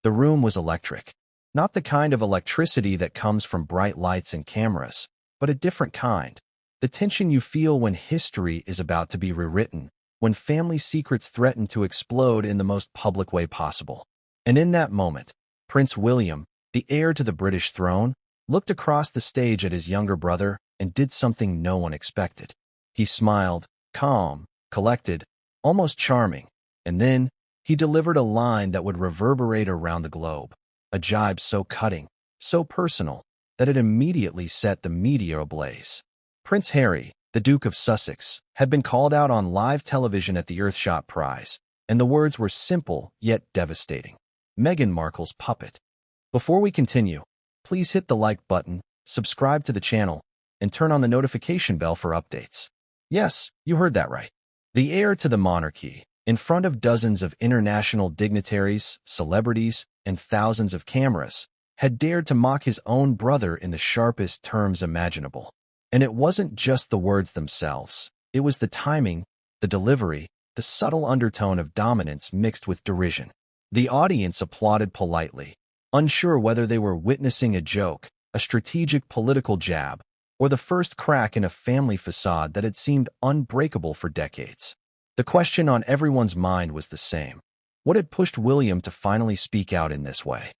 The room was electric. Not the kind of electricity that comes from bright lights and cameras, but a different kind. The tension you feel when history is about to be rewritten, when family secrets threaten to explode in the most public way possible. And in that moment, Prince William, the heir to the British throne, looked across the stage at his younger brother and did something no one expected. He smiled, calm, collected, almost charming, and then he delivered a line that would reverberate around the globe, a jibe so cutting, so personal, that it immediately set the media ablaze. Prince Harry, the Duke of Sussex, had been called out on live television at the Earthshot Prize, and the words were simple yet devastating. Meghan Markle's puppet. Before we continue, please hit the like button, subscribe to the channel, and turn on the notification bell for updates. Yes, you heard that right. The heir to the monarchy, in front of dozens of international dignitaries, celebrities, and thousands of cameras, had dared to mock his own brother in the sharpest terms imaginable. And it wasn't just the words themselves. It was the timing, the delivery, the subtle undertone of dominance mixed with derision. The audience applauded politely, unsure whether they were witnessing a joke, a strategic political jab, or the first crack in a family facade that had seemed unbreakable for decades. The question on everyone's mind was the same. What had pushed William to finally speak out in this way?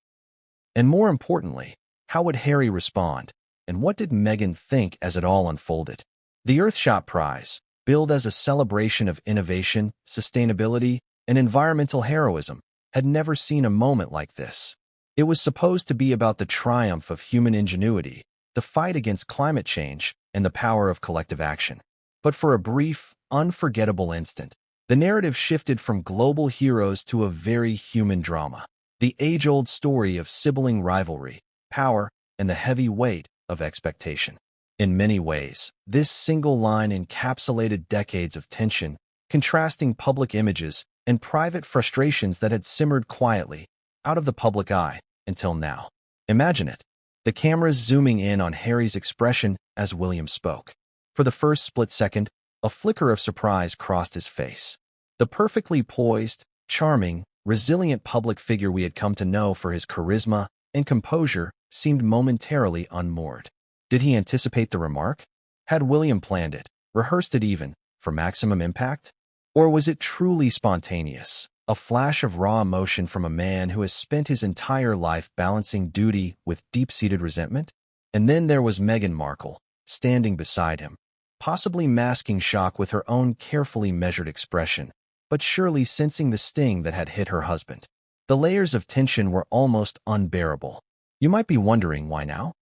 And more importantly, how would Harry respond? And what did Meghan think as it all unfolded? The Earthshot Prize, billed as a celebration of innovation, sustainability, and environmental heroism, had never seen a moment like this. It was supposed to be about the triumph of human ingenuity, the fight against climate change, and the power of collective action. But for a brief, unforgettable instant, the narrative shifted from global heroes to a very human drama. The age-old story of sibling rivalry, power, and the heavy weight of expectation. In many ways, this single line encapsulated decades of tension, contrasting public images and private frustrations that had simmered quietly, out of the public eye, until now. Imagine it. The cameras zooming in on Harry's expression as William spoke. For the first split second, a flicker of surprise crossed his face. The perfectly poised, charming, resilient public figure we had come to know for his charisma and composure seemed momentarily unmoored. Did he anticipate the remark? Had William planned it, rehearsed it even, for maximum impact? Or was it truly spontaneous, a flash of raw emotion from a man who has spent his entire life balancing duty with deep-seated resentment? And then there was Meghan Markle, standing beside him, possibly masking shock with her own carefully measured expression, but surely sensing the sting that had hit her husband. The layers of tension were almost unbearable. You might be wondering why now?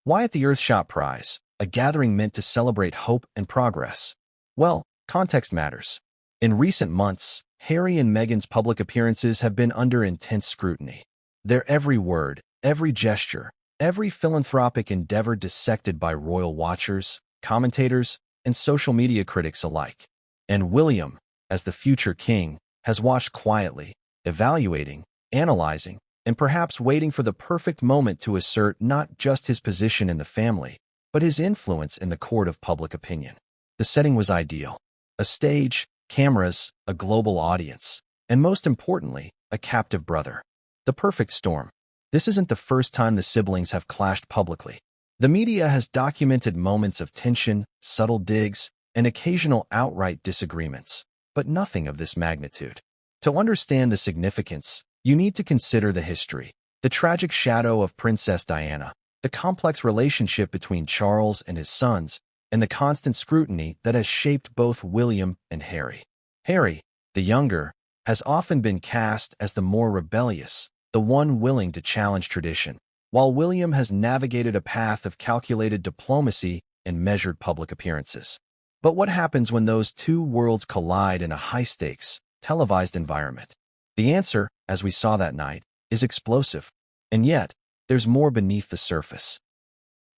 Why at the Earthshot Prize, a gathering meant to celebrate hope and progress? Well, context matters. In recent months, Harry and Meghan's public appearances have been under intense scrutiny. Their every word, every gesture, every philanthropic endeavor dissected by royal watchers, commentators, and social media critics alike. And William, as the future king, has watched quietly, evaluating, analyzing, and perhaps waiting for the perfect moment to assert not just his position in the family, but his influence in the court of public opinion. The setting was ideal. A stage, cameras, a global audience, and most importantly, a captive brother. The perfect storm. This isn't the first time the siblings have clashed publicly. The media has documented moments of tension, subtle digs, and occasional outright disagreements, but nothing of this magnitude. To understand the significance, you need to consider the history, the tragic shadow of Princess Diana, the complex relationship between Charles and his sons, and the constant scrutiny that has shaped both William and Harry. Harry, the younger, has often been cast as the more rebellious, the one willing to challenge tradition, while William has navigated a path of calculated diplomacy and measured public appearances. But what happens when those two worlds collide in a high-stakes, televised environment? The answer, as we saw that night, is explosive. And yet, there's more beneath the surface.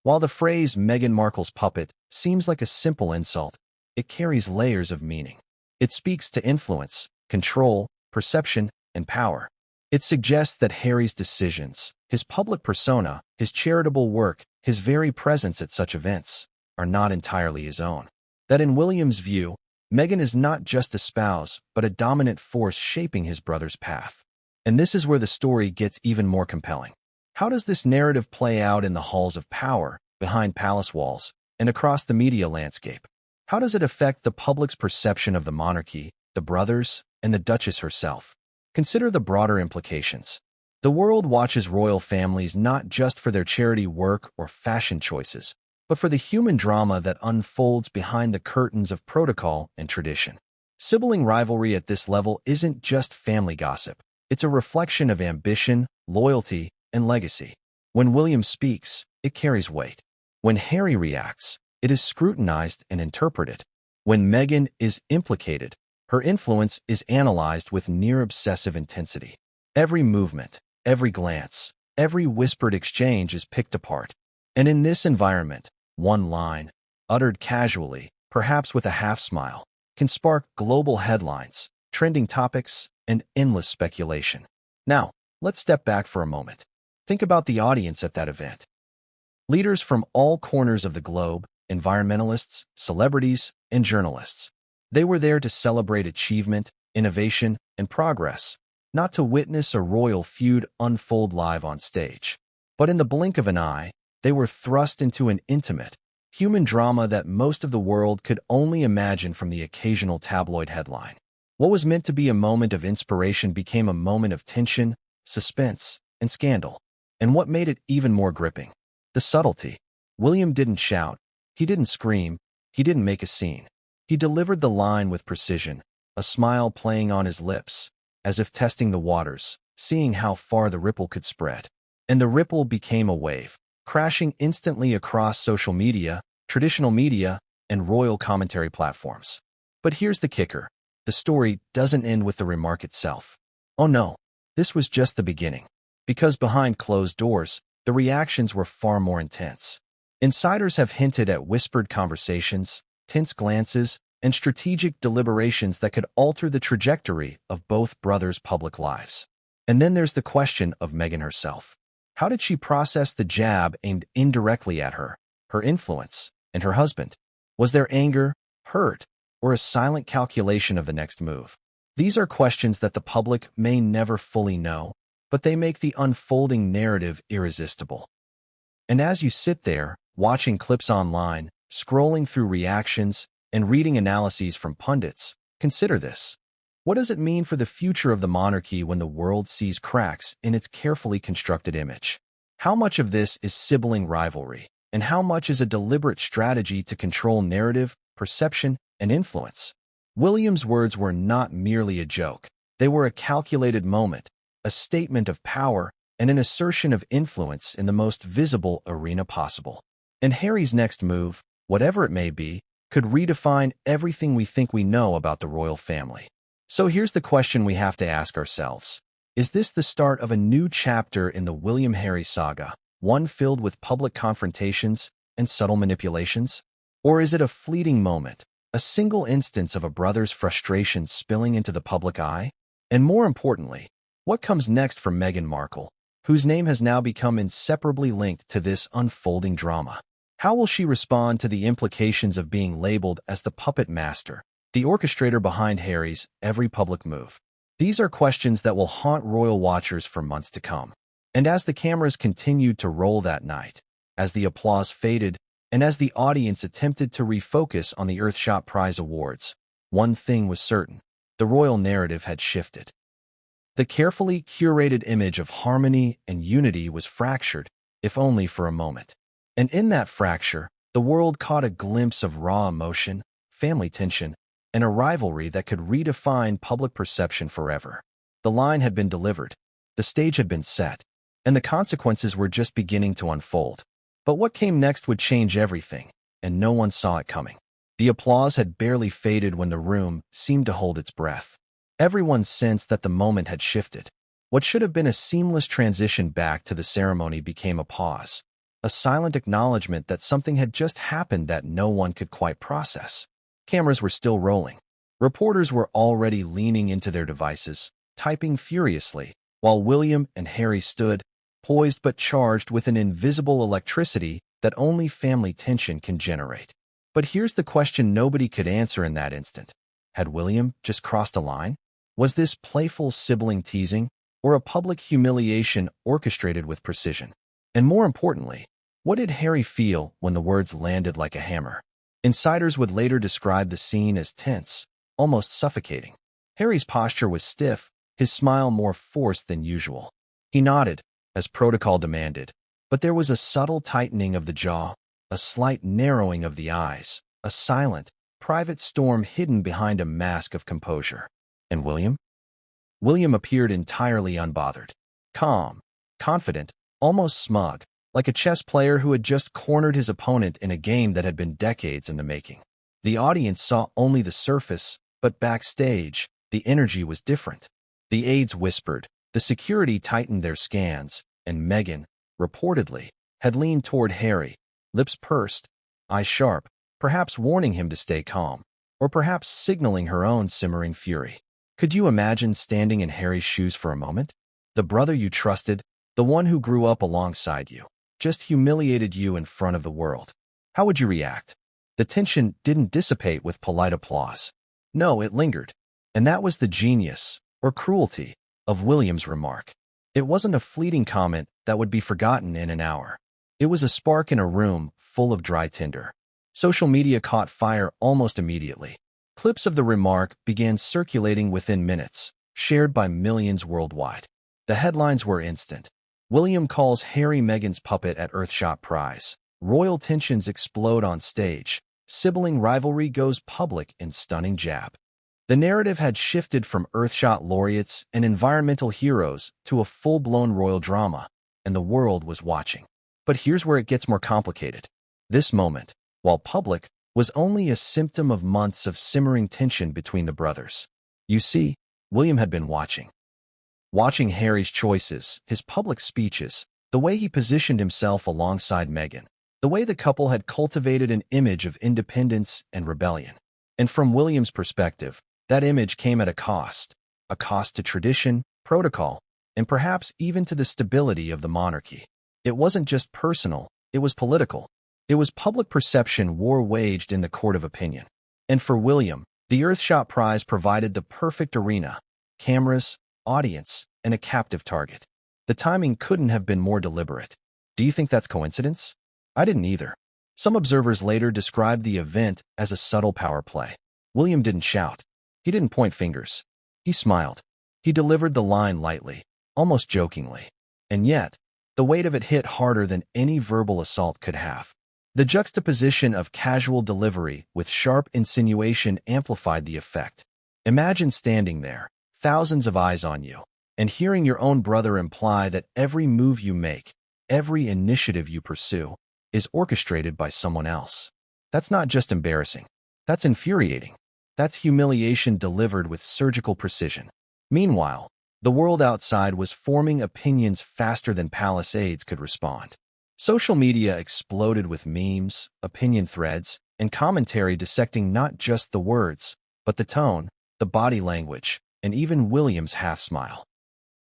While the phrase Meghan Markle's puppet seems like a simple insult, it carries layers of meaning. It speaks to influence, control, perception, and power. It suggests that Harry's decisions, his public persona, his charitable work, his very presence at such events, are not entirely his own. That in William's view, Meghan is not just a spouse, but a dominant force shaping his brother's path. And this is where the story gets even more compelling. How does this narrative play out in the halls of power, behind palace walls, and across the media landscape? How does it affect the public's perception of the monarchy, the brothers, and the Duchess herself? Consider the broader implications. The world watches royal families not just for their charity work or fashion choices, but for the human drama that unfolds behind the curtains of protocol and tradition. Sibling rivalry at this level isn't just family gossip. It's a reflection of ambition, loyalty, and legacy. When William speaks, it carries weight. When Harry reacts, it is scrutinized and interpreted. When Meghan is implicated, her influence is analyzed with near-obsessive intensity. Every movement, every glance, every whispered exchange is picked apart. And in this environment, one line, uttered casually, perhaps with a half-smile, can spark global headlines, trending topics, and endless speculation. Now, let's step back for a moment. Think about the audience at that event. Leaders from all corners of the globe, environmentalists, celebrities, and journalists. They were there to celebrate achievement, innovation, and progress, not to witness a royal feud unfold live on stage. But in the blink of an eye, they were thrust into an intimate, human drama that most of the world could only imagine from the occasional tabloid headline. What was meant to be a moment of inspiration became a moment of tension, suspense, and scandal. And what made it even more gripping? The subtlety. William didn't shout. He didn't scream. He didn't make a scene. He delivered the line with precision, a smile playing on his lips, as if testing the waters, seeing how far the ripple could spread. And the ripple became a wave, crashing instantly across social media, traditional media, and royal commentary platforms. But here's the kicker. The story doesn't end with the remark itself. Oh no, this was just the beginning. Because behind closed doors, the reactions were far more intense. Insiders have hinted at whispered conversations, tense glances, and strategic deliberations that could alter the trajectory of both brothers' public lives. And then there's the question of Meghan herself. How did she process the jab aimed indirectly at her, her influence, and her husband? Was there anger, hurt, or a silent calculation of the next move? These are questions that the public may never fully know, but they make the unfolding narrative irresistible. And as you sit there, watching clips online, scrolling through reactions, and reading analyses from pundits, consider this. What does it mean for the future of the monarchy when the world sees cracks in its carefully constructed image? How much of this is sibling rivalry, and how much is a deliberate strategy to control narrative, perception, and influence? William's words were not merely a joke. They were a calculated moment, a statement of power, and an assertion of influence in the most visible arena possible. And Harry's next move, whatever it may be, could redefine everything we think we know about the royal family. So here's the question we have to ask ourselves. Is this the start of a new chapter in the William-Harry saga, one filled with public confrontations and subtle manipulations? Or is it a fleeting moment, a single instance of a brother's frustration spilling into the public eye? And more importantly, what comes next for Meghan Markle, whose name has now become inseparably linked to this unfolding drama? How will she respond to the implications of being labeled as the puppet master, the orchestrator behind Harry's every public move? These are questions that will haunt royal watchers for months to come. And as the cameras continued to roll that night, as the applause faded, and as the audience attempted to refocus on the Earthshot Prize Awards, one thing was certain: the royal narrative had shifted. The carefully curated image of harmony and unity was fractured, if only for a moment. And in that fracture, the world caught a glimpse of raw emotion, family tension, and a rivalry that could redefine public perception forever. The line had been delivered, the stage had been set, and the consequences were just beginning to unfold. But what came next would change everything, and no one saw it coming. The applause had barely faded when the room seemed to hold its breath. Everyone sensed that the moment had shifted. What should have been a seamless transition back to the ceremony became a pause, a silent acknowledgement that something had just happened that no one could quite process. Cameras were still rolling. Reporters were already leaning into their devices, typing furiously, while William and Harry stood, poised but charged with an invisible electricity that only family tension can generate. But here's the question nobody could answer in that instant. Had William just crossed a line? Was this playful sibling teasing, or a public humiliation orchestrated with precision? And more importantly, what did Harry feel when the words landed like a hammer? Insiders would later describe the scene as tense, almost suffocating. Harry's posture was stiff, his smile more forced than usual. He nodded, as protocol demanded, but there was a subtle tightening of the jaw, a slight narrowing of the eyes, a silent, private storm hidden behind a mask of composure. And William? William appeared entirely unbothered. Calm, confident, almost smug, like a chess player who had just cornered his opponent in a game that had been decades in the making. The audience saw only the surface, but backstage, the energy was different. The aides whispered, the security tightened their scans, and Meghan, reportedly, had leaned toward Harry, lips pursed, eyes sharp, perhaps warning him to stay calm, or perhaps signaling her own simmering fury. Could you imagine standing in Harry's shoes for a moment? The brother you trusted, the one who grew up alongside you, just humiliated you in front of the world. How would you react? The tension didn't dissipate with polite applause. No, it lingered. And that was the genius, or cruelty, of William's remark. It wasn't a fleeting comment that would be forgotten in an hour. It was a spark in a room full of dry tinder. Social media caught fire almost immediately. Clips of the remark began circulating within minutes, shared by millions worldwide. The headlines were instant. William calls Harry Meghan's puppet at Earthshot Prize. Royal tensions explode on stage. Sibling rivalry goes public in stunning jab. The narrative had shifted from Earthshot laureates and environmental heroes to a full-blown royal drama, and the world was watching. But here's where it gets more complicated. This moment, while public, was only a symptom of months of simmering tension between the brothers. You see, William had been watching. Watching Harry's choices, his public speeches, the way he positioned himself alongside Meghan, the way the couple had cultivated an image of independence and rebellion. And from William's perspective, that image came at a cost to tradition, protocol, and perhaps even to the stability of the monarchy. It wasn't just personal, it was political. It was public perception war waged in the court of opinion. And for William, the Earthshot Prize provided the perfect arena: cameras, audience, and a captive target. The timing couldn't have been more deliberate. Do you think that's coincidence? I didn't either. Some observers later described the event as a subtle power play. William didn't shout. He didn't point fingers. He smiled. He delivered the line lightly, almost jokingly. And yet, the weight of it hit harder than any verbal assault could have. The juxtaposition of casual delivery with sharp insinuation amplified the effect. Imagine standing there, thousands of eyes on you, and hearing your own brother imply that every move you make, every initiative you pursue, is orchestrated by someone else. That's not just embarrassing. That's infuriating. That's humiliation delivered with surgical precision. Meanwhile, the world outside was forming opinions faster than palace aides could respond. Social media exploded with memes, opinion threads, and commentary dissecting not just the words, but the tone, the body language, and even William's half-smile.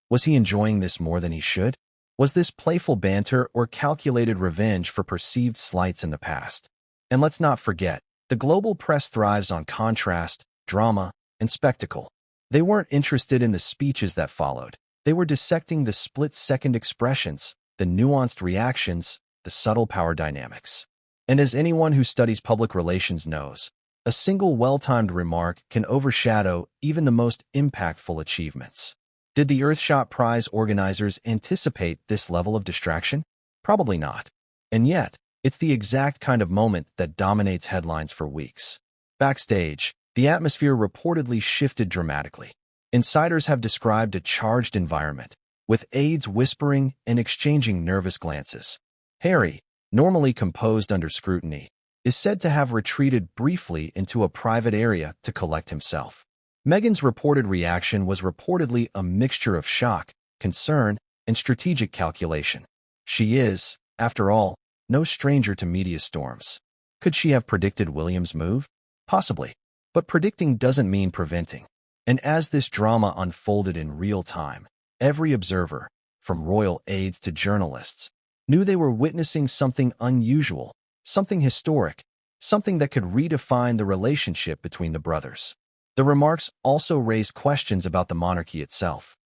Was he enjoying this more than he should? Was this playful banter or calculated revenge for perceived slights in the past? And let's not forget, the global press thrives on contrast, drama, and spectacle. They weren't interested in the speeches that followed. They were dissecting the split-second expressions, the nuanced reactions, the subtle power dynamics. And as anyone who studies public relations knows, a single well-timed remark can overshadow even the most impactful achievements. Did the Earthshot Prize organizers anticipate this level of distraction? Probably not. And yet, it's the exact kind of moment that dominates headlines for weeks. Backstage, the atmosphere reportedly shifted dramatically. Insiders have described a charged environment, with aides whispering and exchanging nervous glances. Harry, normally composed under scrutiny, is said to have retreated briefly into a private area to collect himself. Meghan's reported reaction was reportedly a mixture of shock, concern, and strategic calculation. She is, after all, no stranger to media storms. Could she have predicted William's move? Possibly. But predicting doesn't mean preventing. And as this drama unfolded in real time, every observer, from royal aides to journalists, knew they were witnessing something unusual, something historic, something that could redefine the relationship between the brothers. The remarks also raised questions about the monarchy itself.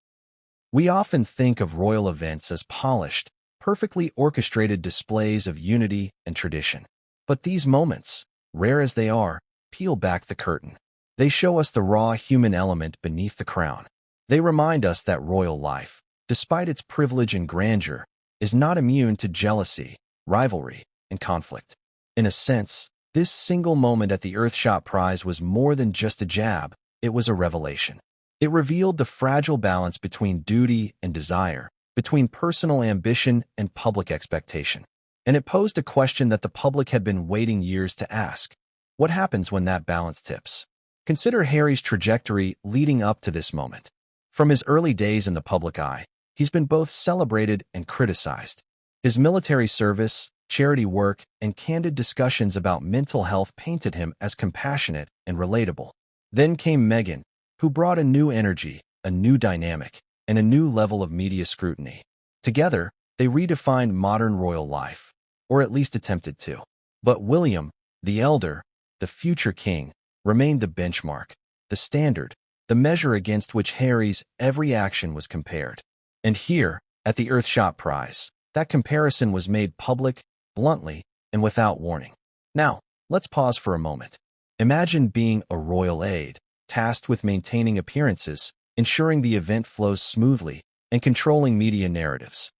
We often think of royal events as polished, perfectly orchestrated displays of unity and tradition. But these moments, rare as they are, peel back the curtain. They show us the raw human element beneath the crown. They remind us that royal life, despite its privilege and grandeur, is not immune to jealousy, rivalry, and conflict. In a sense, this single moment at the Earthshot Prize was more than just a jab, it was a revelation. It revealed the fragile balance between duty and desire, between personal ambition and public expectation. And it posed a question that the public had been waiting years to ask. What happens when that balance tips? Consider Harry's trajectory leading up to this moment. From his early days in the public eye, he's been both celebrated and criticized. His military service, charity work, and candid discussions about mental health painted him as compassionate and relatable. Then came Meghan, who brought a new energy, a new dynamic, and a new level of media scrutiny. Together, they redefined modern royal life, or at least attempted to. But William, the elder, the future king, remained the benchmark, the standard, the measure against which Harry's every action was compared. And here, at the Earthshot Prize, that comparison was made public, bluntly, and without warning. Now, let's pause for a moment. Imagine being a royal aide, tasked with maintaining appearances, ensuring the event flows smoothly, and controlling media narratives.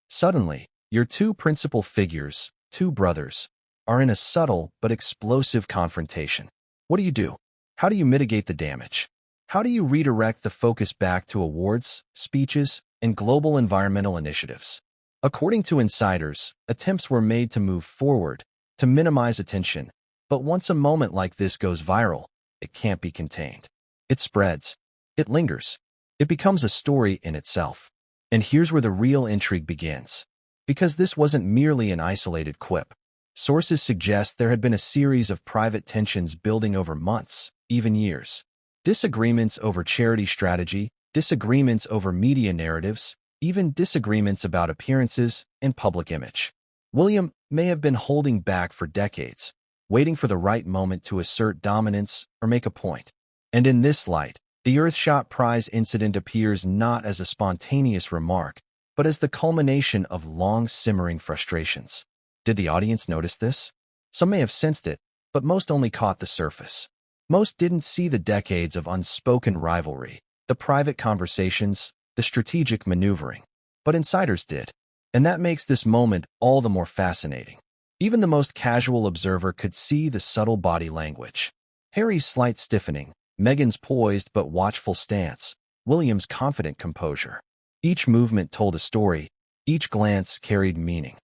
Suddenly, your two principal figures, two brothers, are in a subtle but explosive confrontation. What do? How do you mitigate the damage? How do you redirect the focus back to awards, speeches, and global environmental initiatives? According to insiders, attempts were made to move forward, to minimize attention. But once a moment like this goes viral, it can't be contained. It spreads. It lingers. It becomes a story in itself. And here's where the real intrigue begins. Because this wasn't merely an isolated quip. Sources suggest there had been a series of private tensions building over months, even years. Disagreements over charity strategy, disagreements over media narratives, even disagreements about appearances and public image. William may have been holding back for decades, waiting for the right moment to assert dominance or make a point. And in this light, the Earthshot Prize incident appears not as a spontaneous remark, but as the culmination of long-simmering frustrations. Did the audience notice this? Some may have sensed it, but most only caught the surface. Most didn't see the decades of unspoken rivalry, the private conversations, the strategic maneuvering. But insiders did. And that makes this moment all the more fascinating. Even the most casual observer could see the subtle body language. Harry's slight stiffening, Meghan's poised but watchful stance, William's confident composure. Each movement told a story, each glance carried meaning.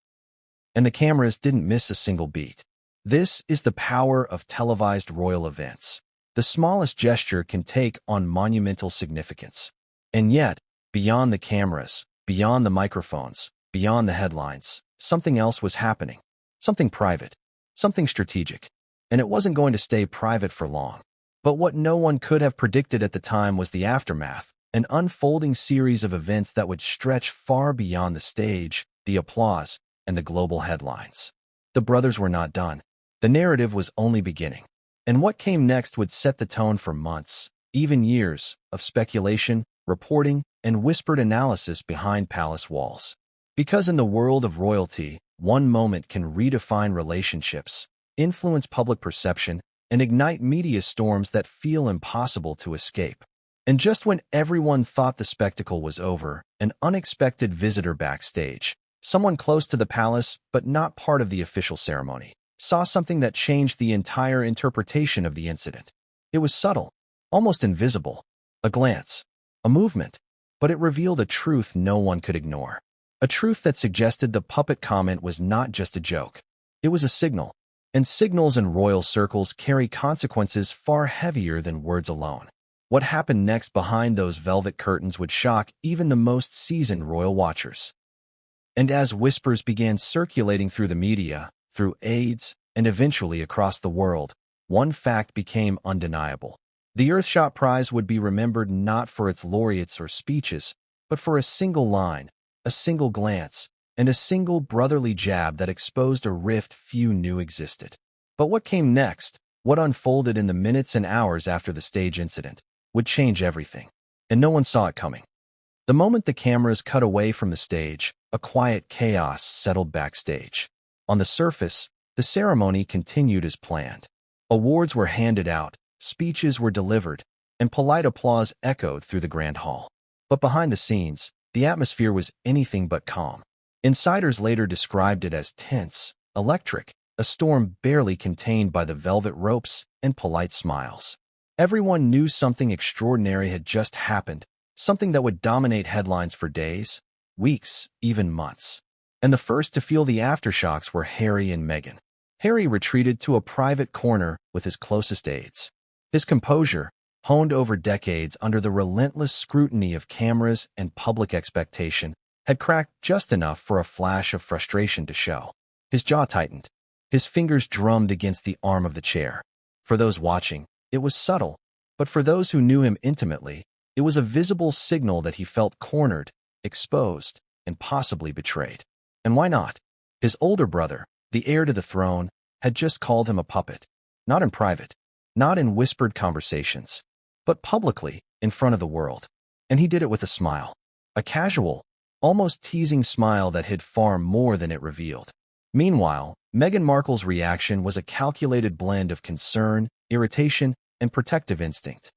And the cameras didn't miss a single beat. This is the power of televised royal events. The smallest gesture can take on monumental significance. And yet, beyond the cameras, beyond the microphones, beyond the headlines, something else was happening. Something private, something strategic. And it wasn't going to stay private for long. But what no one could have predicted at the time was the aftermath, an unfolding series of events that would stretch far beyond the stage, the applause, and the global headlines. The brothers were not done. The narrative was only beginning. And what came next would set the tone for months, even years, of speculation, reporting, and whispered analysis behind palace walls. Because in the world of royalty, one moment can redefine relationships, influence public perception, and ignite media storms that feel impossible to escape. And just when everyone thought the spectacle was over, an unexpected visitor backstage, someone close to the palace but not part of the official ceremony, saw something that changed the entire interpretation of the incident. It was subtle, almost invisible, a glance, a movement, but it revealed a truth no one could ignore. A truth that suggested the puppet comment was not just a joke. It was a signal, and signals in royal circles carry consequences far heavier than words alone. What happened next behind those velvet curtains would shock even the most seasoned royal watchers. And as whispers began circulating through the media, through aides, and eventually across the world, one fact became undeniable. The Earthshot Prize would be remembered not for its laureates or speeches, but for a single line, a single glance, and a single brotherly jab that exposed a rift few knew existed. But what came next, what unfolded in the minutes and hours after the stage incident, would change everything. And no one saw it coming. The moment the cameras cut away from the stage, a quiet chaos settled backstage. On the surface, the ceremony continued as planned. Awards were handed out, speeches were delivered, and polite applause echoed through the grand hall. But behind the scenes, the atmosphere was anything but calm. Insiders later described it as tense, electric, a storm barely contained by the velvet ropes and polite smiles. Everyone knew something extraordinary had just happened, something that would dominate headlines for days, weeks, even months. And the first to feel the aftershocks were Harry and Meghan. Harry retreated to a private corner with his closest aides. His composure, honed over decades under the relentless scrutiny of cameras and public expectation, had cracked just enough for a flash of frustration to show. His jaw tightened. His fingers drummed against the arm of the chair. For those watching, it was subtle, but for those who knew him intimately, it was a visible signal that he felt cornered, exposed, and possibly betrayed. And why not? His older brother, the heir to the throne, had just called him a puppet. Not in private, not in whispered conversations, but publicly, in front of the world. And he did it with a smile. A casual, almost teasing smile that hid far more than it revealed. Meanwhile, Meghan Markle's reaction was a calculated blend of concern, irritation, and protective instinct.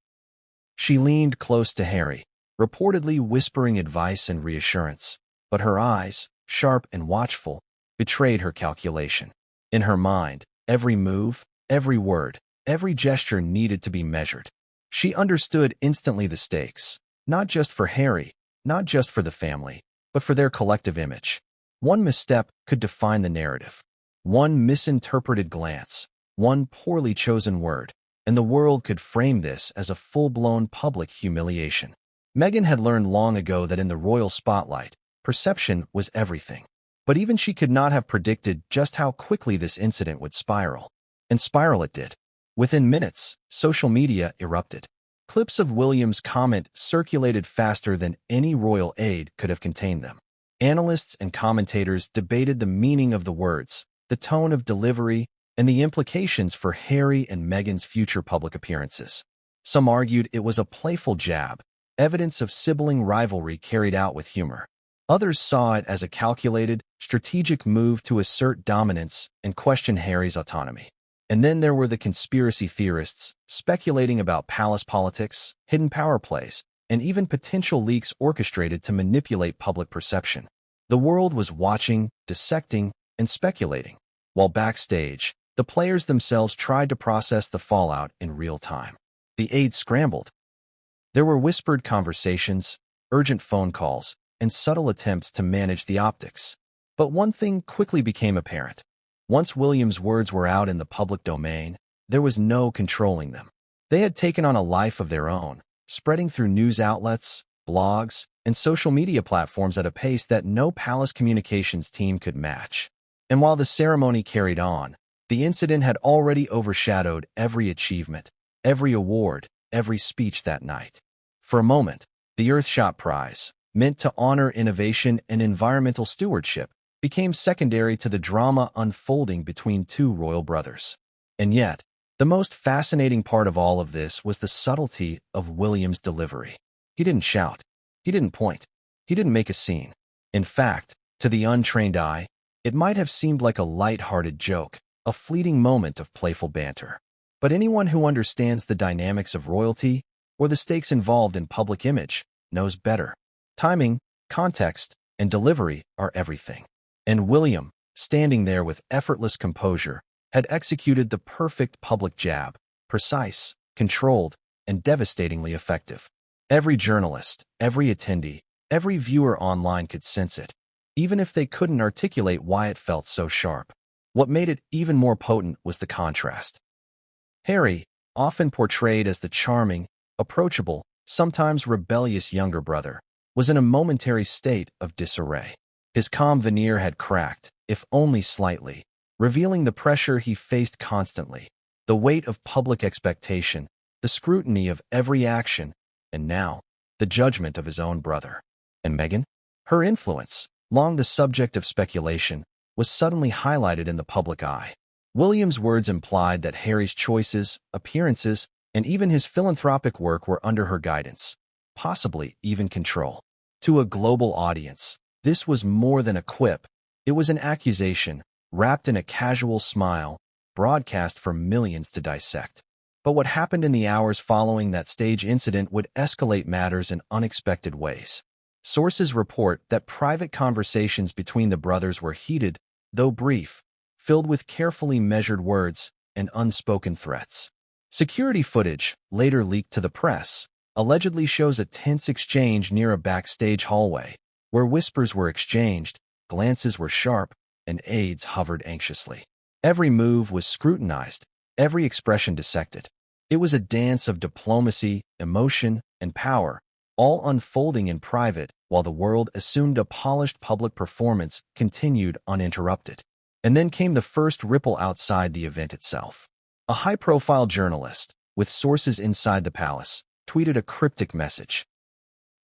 She leaned close to Harry, reportedly whispering advice and reassurance, but her eyes, sharp and watchful, betrayed her calculation. In her mind, every move, every word, every gesture needed to be measured. She understood instantly the stakes, not just for Harry, not just for the family, but for their collective image. One misstep could define the narrative. One misinterpreted glance, one poorly chosen word, and the world could frame this as a full-blown public humiliation. Meghan had learned long ago that in the royal spotlight, perception was everything. But even she could not have predicted just how quickly this incident would spiral. And spiral it did. Within minutes, social media erupted. Clips of William's comment circulated faster than any royal aide could have contained them. Analysts and commentators debated the meaning of the words, the tone of delivery, and the implications for Harry and Meghan's future public appearances. Some argued it was a playful jab, evidence of sibling rivalry carried out with humor. Others saw it as a calculated, strategic move to assert dominance and question Harry's autonomy. And then there were the conspiracy theorists, speculating about palace politics, hidden power plays, and even potential leaks orchestrated to manipulate public perception. The world was watching, dissecting, and speculating, while backstage, the players themselves tried to process the fallout in real time. The aides scrambled. There were whispered conversations, urgent phone calls, and subtle attempts to manage the optics. But one thing quickly became apparent. Once William's words were out in the public domain, there was no controlling them. They had taken on a life of their own, spreading through news outlets, blogs, and social media platforms at a pace that no palace communications team could match. And while the ceremony carried on, the incident had already overshadowed every achievement, every award, every speech that night. For a moment, the Earthshot Prize, meant to honor innovation and environmental stewardship, became secondary to the drama unfolding between two royal brothers. And yet, the most fascinating part of all of this was the subtlety of William's delivery. He didn't shout. He didn't point. He didn't make a scene. In fact, to the untrained eye, it might have seemed like a light-hearted joke, a fleeting moment of playful banter. But anyone who understands the dynamics of royalty or the stakes involved in public image knows better. Timing, context, and delivery are everything. And William, standing there with effortless composure, had executed the perfect public jab, precise, controlled, and devastatingly effective. Every journalist, every attendee, every viewer online could sense it, even if they couldn't articulate why it felt so sharp. What made it even more potent was the contrast. Harry, often portrayed as the charming, approachable, sometimes rebellious younger brother, was in a momentary state of disarray. His calm veneer had cracked, if only slightly, revealing the pressure he faced constantly, the weight of public expectation, the scrutiny of every action, and now, the judgment of his own brother. And Meghan? Her influence, long the subject of speculation, was suddenly highlighted in the public eye. William's words implied that Harry's choices, appearances, and even his philanthropic work were under her guidance, possibly even control. To a global audience, this was more than a quip. It was an accusation, wrapped in a casual smile, broadcast for millions to dissect. But what happened in the hours following that stage incident would escalate matters in unexpected ways. Sources report that private conversations between the brothers were heated, though brief, filled with carefully measured words and unspoken threats. Security footage, later leaked to the press, allegedly shows a tense exchange near a backstage hallway, where whispers were exchanged, glances were sharp, and aides hovered anxiously. Every move was scrutinized, every expression dissected. It was a dance of diplomacy, emotion, and power, all unfolding in private while the world assumed a polished public performance continued uninterrupted. And then came the first ripple outside the event itself. A high-profile journalist, with sources inside the palace, tweeted a cryptic message.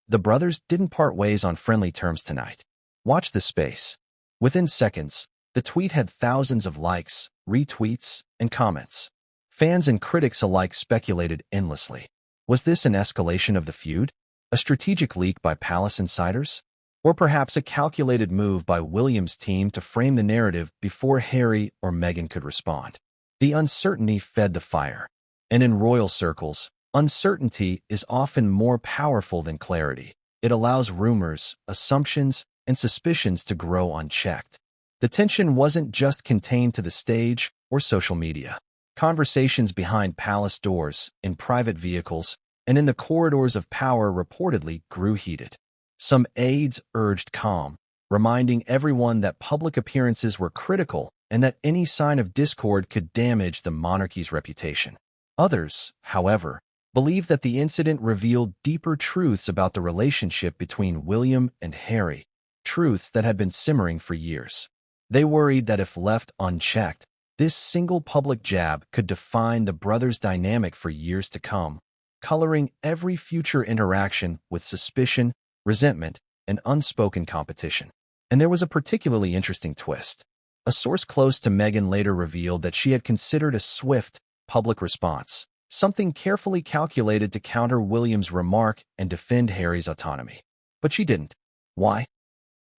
The brothers didn't part ways on friendly terms tonight. Watch this space. Within seconds, the tweet had thousands of likes, retweets, and comments. Fans and critics alike speculated endlessly. Was this an escalation of the feud? A strategic leak by palace insiders? Or perhaps a calculated move by William's team to frame the narrative before Harry or Meghan could respond? The uncertainty fed the fire. And in royal circles, uncertainty is often more powerful than clarity. It allows rumors, assumptions, and suspicions to grow unchecked. The tension wasn't just contained to the stage or social media. Conversations behind palace doors, in private vehicles, and in the corridors of power reportedly grew heated. Some aides urged calm, reminding everyone that public appearances were critical and that any sign of discord could damage the monarchy's reputation. Others, however, believed that the incident revealed deeper truths about the relationship between William and Harry, truths that had been simmering for years. They worried that if left unchecked, this single public jab could define the brothers' dynamic for years to come, coloring every future interaction with suspicion, resentment, and unspoken competition. And there was a particularly interesting twist. A source close to Meghan later revealed that she had considered a swift, public response, something carefully calculated to counter William's remark and defend Harry's autonomy. But she didn't. Why?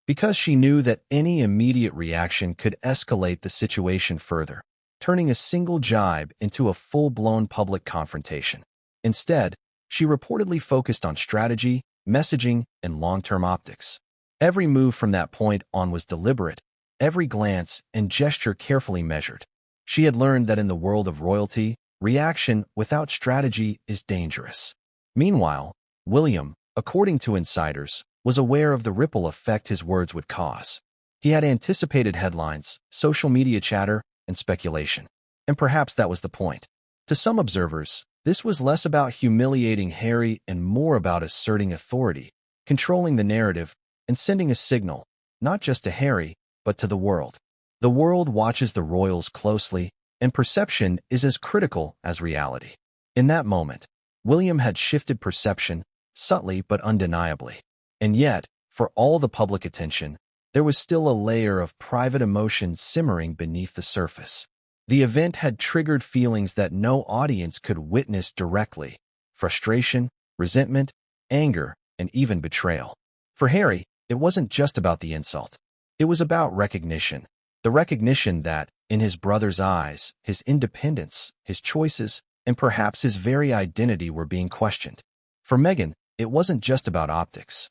Because she knew that any immediate reaction could escalate the situation further, turning a single jibe into a full-blown public confrontation. Instead, she reportedly focused on strategy, messaging, and long-term optics. Every move from that point on was deliberate, every glance and gesture carefully measured. She had learned that in the world of royalty, reaction without strategy is dangerous. Meanwhile, William, according to insiders, was aware of the ripple effect his words would cause. He had anticipated headlines, social media chatter, and speculation. And perhaps that was the point. To some observers, this was less about humiliating Harry and more about asserting authority, controlling the narrative, and sending a signal, not just to Harry, but to the world. The world watches the royals closely, and perception is as critical as reality. In that moment, William had shifted perception, subtly but undeniably. And yet, for all the public attention, there was still a layer of private emotion simmering beneath the surface. The event had triggered feelings that no audience could witness directly: frustration, resentment, anger, and even betrayal. For Harry, it wasn't just about the insult. It was about recognition. The recognition that, in his brother's eyes, his independence, his choices, and perhaps his very identity were being questioned. For Meghan, it wasn't just about optics.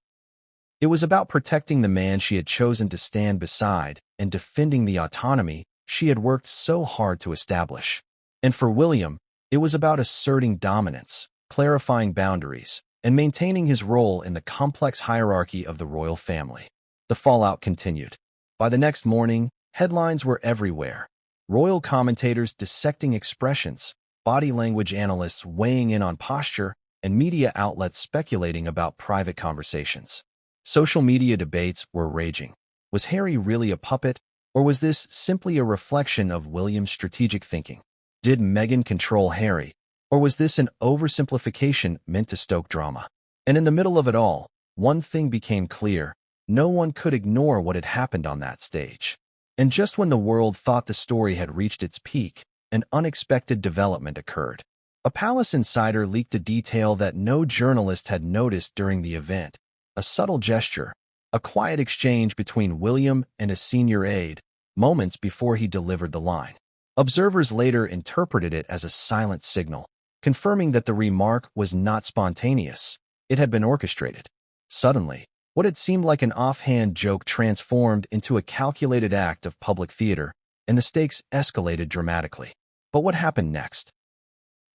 It was about protecting the man she had chosen to stand beside and defending the autonomy she had worked so hard to establish. And for William, it was about asserting dominance, clarifying boundaries, and maintaining his role in the complex hierarchy of the royal family. The fallout continued. By the next morning, headlines were everywhere. Royal commentators dissecting expressions, body language analysts weighing in on posture, and media outlets speculating about private conversations. Social media debates were raging. Was Harry really a puppet, or was this simply a reflection of William's strategic thinking? Did Meghan control Harry, or was this an oversimplification meant to stoke drama? And in the middle of it all, one thing became clear: no one could ignore what had happened on that stage. And just when the world thought the story had reached its peak, an unexpected development occurred. A palace insider leaked a detail that no journalist had noticed during the event: a subtle gesture, a quiet exchange between William and a senior aide, moments before he delivered the line. Observers later interpreted it as a silent signal, confirming that the remark was not spontaneous. It had been orchestrated. Suddenly, what had seemed like an offhand joke transformed into a calculated act of public theater, and the stakes escalated dramatically. But what happened next?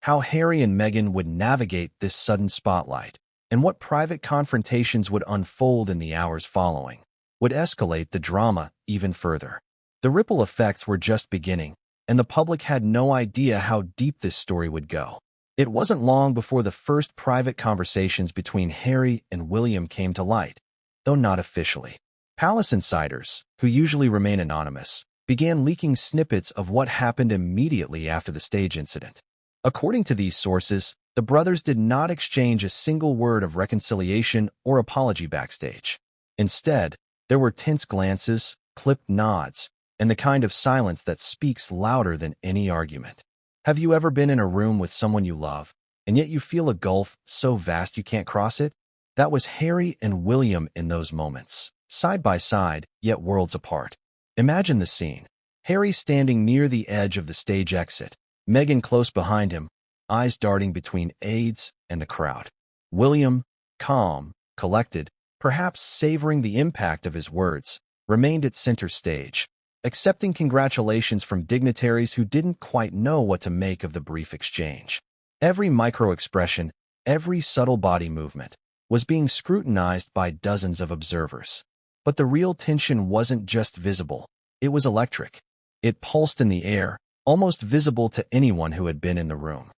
How Harry and Meghan would navigate this sudden spotlight, and what private confrontations would unfold in the hours following, would escalate the drama even further. The ripple effects were just beginning, and the public had no idea how deep this story would go. It wasn't long before the first private conversations between Harry and William came to light, though not officially. Palace insiders, who usually remain anonymous, began leaking snippets of what happened immediately after the stage incident. According to these sources, the brothers did not exchange a single word of reconciliation or apology backstage. Instead, there were tense glances, clipped nods, and the kind of silence that speaks louder than any argument. Have you ever been in a room with someone you love, and yet you feel a gulf so vast you can't cross it? That was Harry and William in those moments, side by side, yet worlds apart. Imagine the scene. Harry standing near the edge of the stage exit, Meghan close behind him, eyes darting between aides and the crowd. William, calm, collected, perhaps savoring the impact of his words, remained at center stage, accepting congratulations from dignitaries who didn't quite know what to make of the brief exchange. Every micro-expression, every subtle body movement, was being scrutinized by dozens of observers. But the real tension wasn't just visible, it was electric. It pulsed in the air, almost visible to anyone who had been in the room.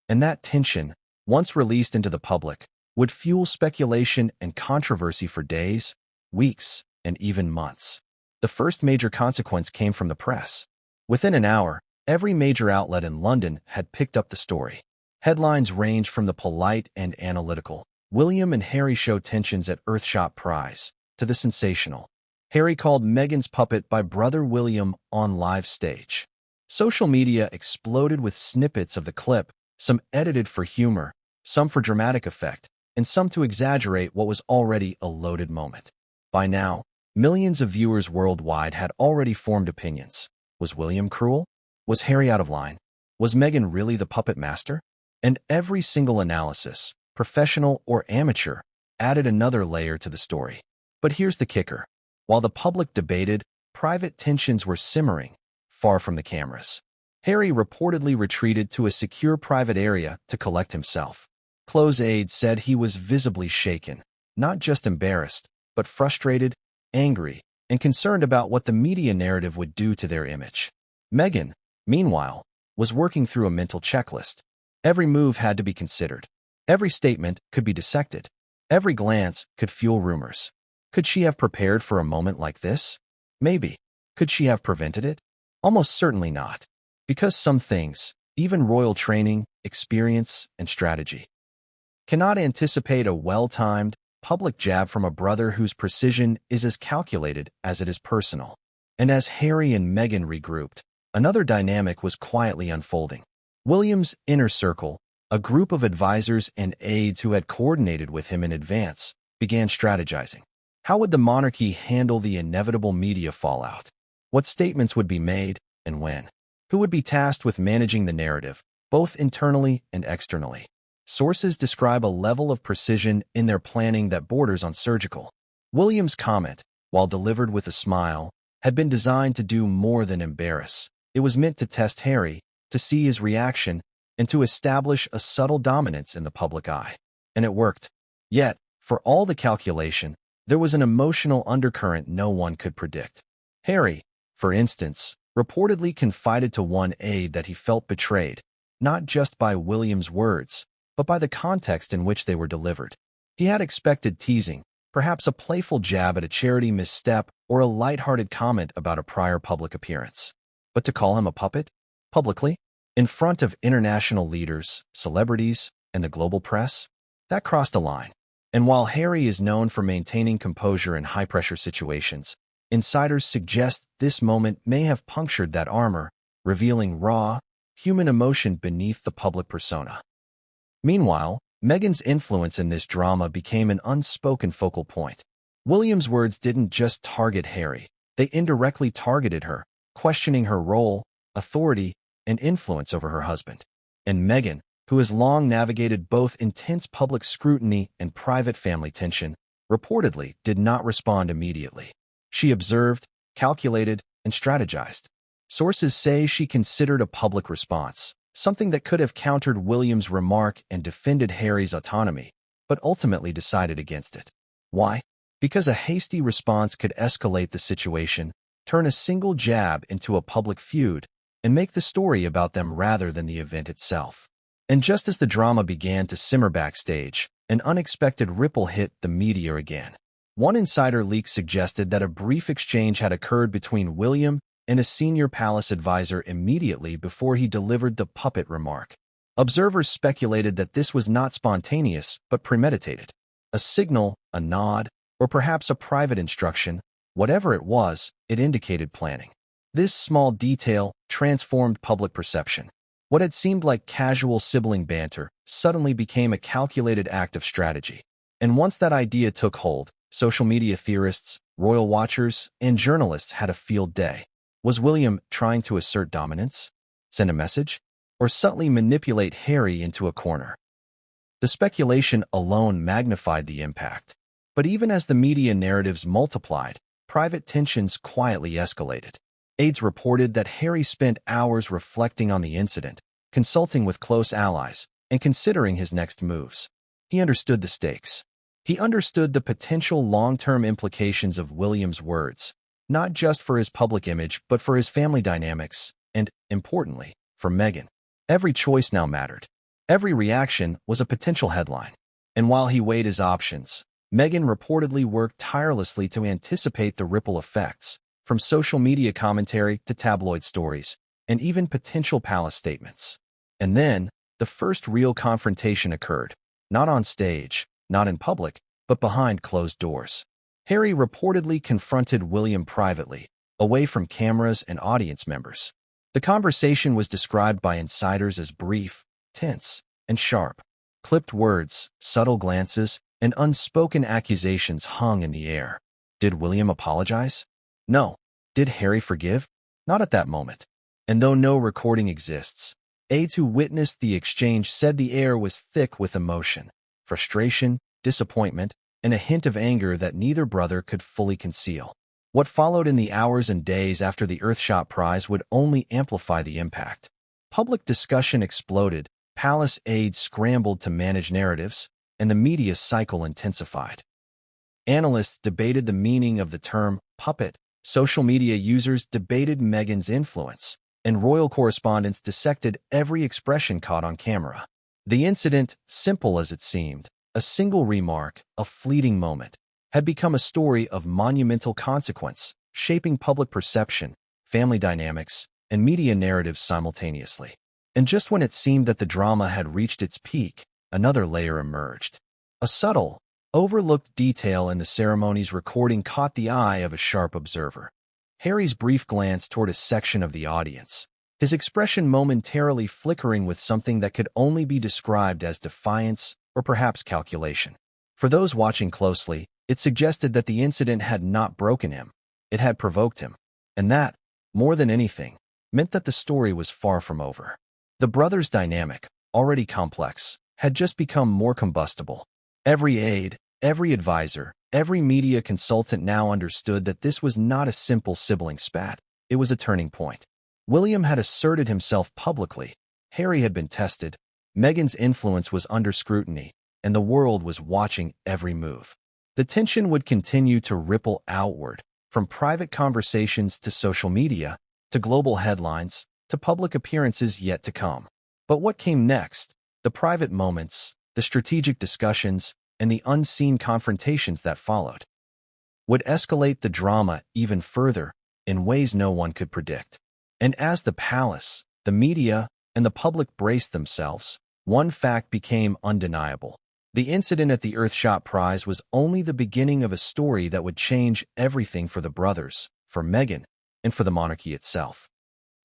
And that tension, once released into the public, would fuel speculation and controversy for days, weeks, and even months. The first major consequence came from the press. Within an hour, every major outlet in London had picked up the story. Headlines ranged from the polite and analytical, William and Harry show tensions at Earthshot Prize, to the sensational, Harry called Meghan's puppet by brother William on live stage. Social media exploded with snippets of the clip, some edited for humor, some for dramatic effect, and some to exaggerate what was already a loaded moment. By now, millions of viewers worldwide had already formed opinions. Was William cruel? Was Harry out of line? Was Meghan really the puppet master? And every single analysis, professional or amateur, added another layer to the story. But here's the kicker. While the public debated, private tensions were simmering, far from the cameras. Harry reportedly retreated to a secure private area to collect himself. Close aides said he was visibly shaken, not just embarrassed, but frustrated, angry, and concerned about what the media narrative would do to their image. Meghan, meanwhile, was working through a mental checklist. Every move had to be considered. Every statement could be dissected. Every glance could fuel rumors. Could she have prepared for a moment like this? Maybe. Could she have prevented it? Almost certainly not. Because some things, even royal training, experience, and strategy, cannot anticipate a well-timed, public jab from a brother whose precision is as calculated as it is personal. And as Harry and Meghan regrouped, another dynamic was quietly unfolding. William's inner circle, a group of advisors and aides who had coordinated with him in advance, began strategizing. How would the monarchy handle the inevitable media fallout? What statements would be made, and when? Who would be tasked with managing the narrative, both internally and externally? Sources describe a level of precision in their planning that borders on surgical. William's comment, while delivered with a smile, had been designed to do more than embarrass. It was meant to test Harry, to see his reaction, and to establish a subtle dominance in the public eye. And it worked. Yet, for all the calculation, there was an emotional undercurrent no one could predict. Harry, for instance, reportedly confided to one aide that he felt betrayed, not just by William's words, but by the context in which they were delivered. He had expected teasing, perhaps a playful jab at a charity misstep or a light-hearted comment about a prior public appearance. But to call him a puppet? Publicly? In front of international leaders, celebrities, and the global press? That crossed a line. And while Harry is known for maintaining composure in high-pressure situations, insiders suggest this moment may have punctured that armor, revealing raw, human emotion beneath the public persona. Meanwhile, Meghan's influence in this drama became an unspoken focal point. William's words didn't just target Harry, they indirectly targeted her, questioning her role, authority, and influence over her husband. And Meghan, who has long navigated both intense public scrutiny and private family tension, reportedly did not respond immediately. She observed, calculated, and strategized. Sources say she considered a public response, something that could have countered William's remark and defended Harry's autonomy, but ultimately decided against it. Why? Because a hasty response could escalate the situation, turn a single jab into a public feud, and make the story about them rather than the event itself. And just as the drama began to simmer backstage, an unexpected ripple hit the media again. One insider leak suggested that a brief exchange had occurred between William and a senior palace advisor immediately before he delivered the puppet remark. Observers speculated that this was not spontaneous but premeditated. A signal, a nod, or perhaps a private instruction, whatever it was, it indicated planning. This small detail transformed public perception. What had seemed like casual sibling banter suddenly became a calculated act of strategy. And once that idea took hold, social media theorists, royal watchers, and journalists had a field day. Was William trying to assert dominance, send a message, or subtly manipulate Harry into a corner? The speculation alone magnified the impact. But even as the media narratives multiplied, private tensions quietly escalated. Aides reported that Harry spent hours reflecting on the incident, consulting with close allies, and considering his next moves. He understood the stakes. He understood the potential long-term implications of William's words, not just for his public image, but for his family dynamics, and, importantly, for Meghan. Every choice now mattered. Every reaction was a potential headline. And while he weighed his options, Meghan reportedly worked tirelessly to anticipate the ripple effects, from social media commentary to tabloid stories, and even potential palace statements. And then, the first real confrontation occurred, not on stage, not in public, but behind closed doors. Harry reportedly confronted William privately, away from cameras and audience members. The conversation was described by insiders as brief, tense, and sharp. Clipped words, subtle glances, and unspoken accusations hung in the air. Did William apologize? No. Did Harry forgive? Not at that moment. And though no recording exists, aides who witnessed the exchange said the air was thick with emotion, frustration, disappointment, and a hint of anger that neither brother could fully conceal. What followed in the hours and days after the Earthshot Prize would only amplify the impact. Public discussion exploded, palace aides scrambled to manage narratives, and the media cycle intensified. Analysts debated the meaning of the term puppet, social media users debated Meghan's influence, and royal correspondents dissected every expression caught on camera. The incident, simple as it seemed, a single remark, a fleeting moment, had become a story of monumental consequence, shaping public perception, family dynamics, and media narratives simultaneously. And just when it seemed that the drama had reached its peak, another layer emerged. A subtle, overlooked detail in the ceremony's recording caught the eye of a sharp observer. Harry's brief glance toward a section of the audience, his expression momentarily flickering with something that could only be described as defiance or perhaps calculation. For those watching closely, it suggested that the incident had not broken him, it had provoked him. And that, more than anything, meant that the story was far from over. The brothers' dynamic, already complex, had just become more combustible. Every aide, every advisor, every media consultant now understood that this was not a simple sibling spat. It was a turning point. William had asserted himself publicly. Harry had been tested. Meghan's influence was under scrutiny, and the world was watching every move. The tension would continue to ripple outward, from private conversations to social media, to global headlines, to public appearances yet to come. But what came next? The private moments, the strategic discussions, and the unseen confrontations that followed would escalate the drama even further in ways no one could predict. And as the palace, the media, and the public braced themselves, one fact became undeniable. The incident at the Earthshot Prize was only the beginning of a story that would change everything for the brothers, for Meghan, and for the monarchy itself.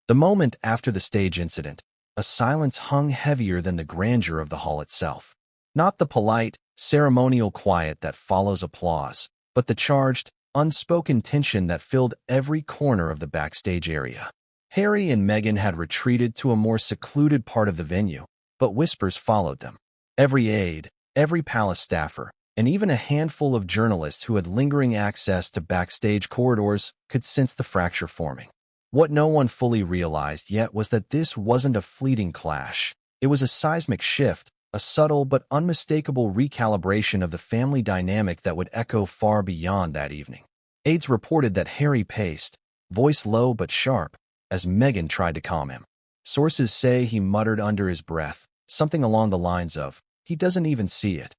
The moment after the stage incident, a silence hung heavier than the grandeur of the hall itself. Not the polite, ceremonial quiet that follows applause, but the charged, unspoken tension that filled every corner of the backstage area. Harry and Meghan had retreated to a more secluded part of the venue, but whispers followed them. Every aide, every palace staffer, and even a handful of journalists who had lingering access to backstage corridors could sense the fracture forming. What no one fully realized yet was that this wasn't a fleeting clash. It was a seismic shift, a subtle but unmistakable recalibration of the family dynamic that would echo far beyond that evening. Aides reported that Harry paced, voice low but sharp, as Meghan tried to calm him. Sources say he muttered under his breath, something along the lines of, "He doesn't even see it.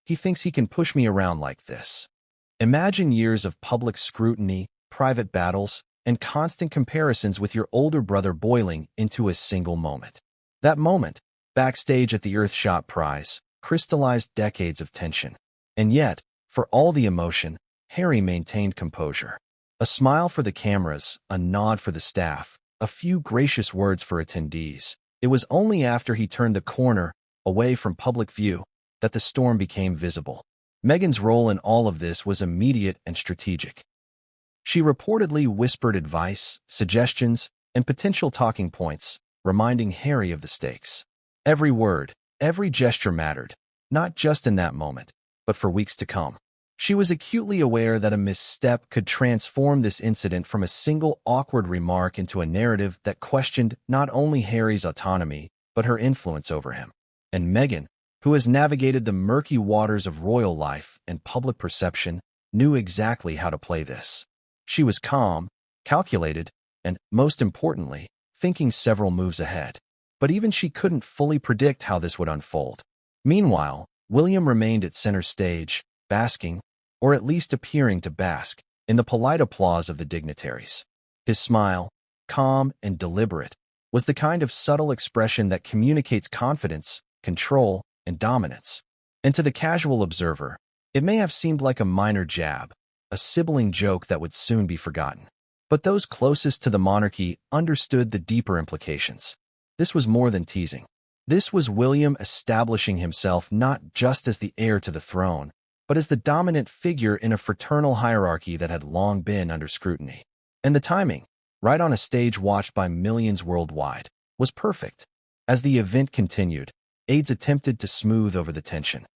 He thinks he can push me around like this." Imagine years of public scrutiny, private battles, and constant comparisons with your older brother boiling into a single moment. That moment, backstage at the Earthshot Prize, crystallized decades of tension. And yet, for all the emotion, Harry maintained composure. A smile for the cameras, a nod for the staff, a few gracious words for attendees. It was only after he turned the corner, away from public view, that the storm became visible. Meghan's role in all of this was immediate and strategic. She reportedly whispered advice, suggestions, and potential talking points, reminding Harry of the stakes. Every word, every gesture mattered, not just in that moment, but for weeks to come. She was acutely aware that a misstep could transform this incident from a single awkward remark into a narrative that questioned not only Harry's autonomy, but her influence over him. And Meghan, who has navigated the murky waters of royal life and public perception, knew exactly how to play this. She was calm, calculated, and, most importantly, thinking several moves ahead. But even she couldn't fully predict how this would unfold. Meanwhile, William remained at center stage, basking, or at least appearing to bask, in the polite applause of the dignitaries. His smile, calm and deliberate, was the kind of subtle expression that communicates confidence, control, and dominance. And to the casual observer, it may have seemed like a minor jab, a sibling joke that would soon be forgotten. But those closest to the monarchy understood the deeper implications. This was more than teasing. This was William establishing himself not just as the heir to the throne, but as the dominant figure in a fraternal hierarchy that had long been under scrutiny. And the timing, right on a stage watched by millions worldwide, was perfect. As the event continued, aides attempted to smooth over the tension.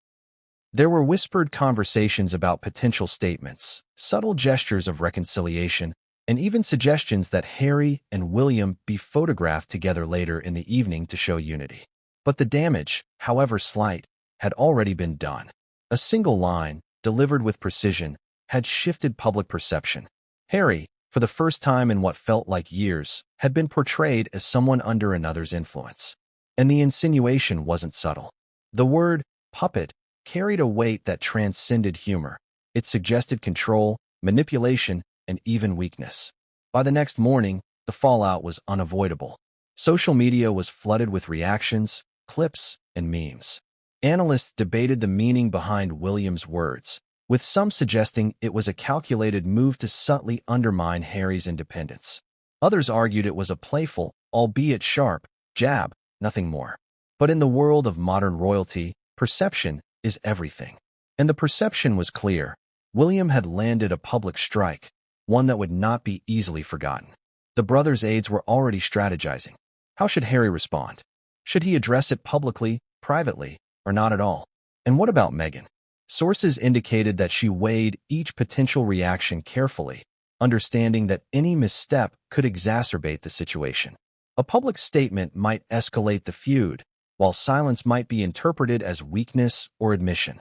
There were whispered conversations about potential statements, subtle gestures of reconciliation, and even suggestions that Harry and William be photographed together later in the evening to show unity. But the damage, however slight, had already been done. A single line, delivered with precision, had shifted public perception. Harry, for the first time in what felt like years, had been portrayed as someone under another's influence. And the insinuation wasn't subtle. The word puppet carried a weight that transcended humor. It suggested control, manipulation, and even weakness. By the next morning, the fallout was unavoidable. Social media was flooded with reactions, clips, and memes. Analysts debated the meaning behind William's words, with some suggesting it was a calculated move to subtly undermine Harry's independence. Others argued it was a playful, albeit sharp, jab, nothing more. But in the world of modern royalty, perception is everything. And the perception was clear. William had landed a public strike, one that would not be easily forgotten. The brothers' aides were already strategizing. How should Harry respond? Should he address it publicly, privately, or not at all? And what about Meghan? Sources indicated that she weighed each potential reaction carefully, understanding that any misstep could exacerbate the situation. A public statement might escalate the feud, while silence might be interpreted as weakness or admission.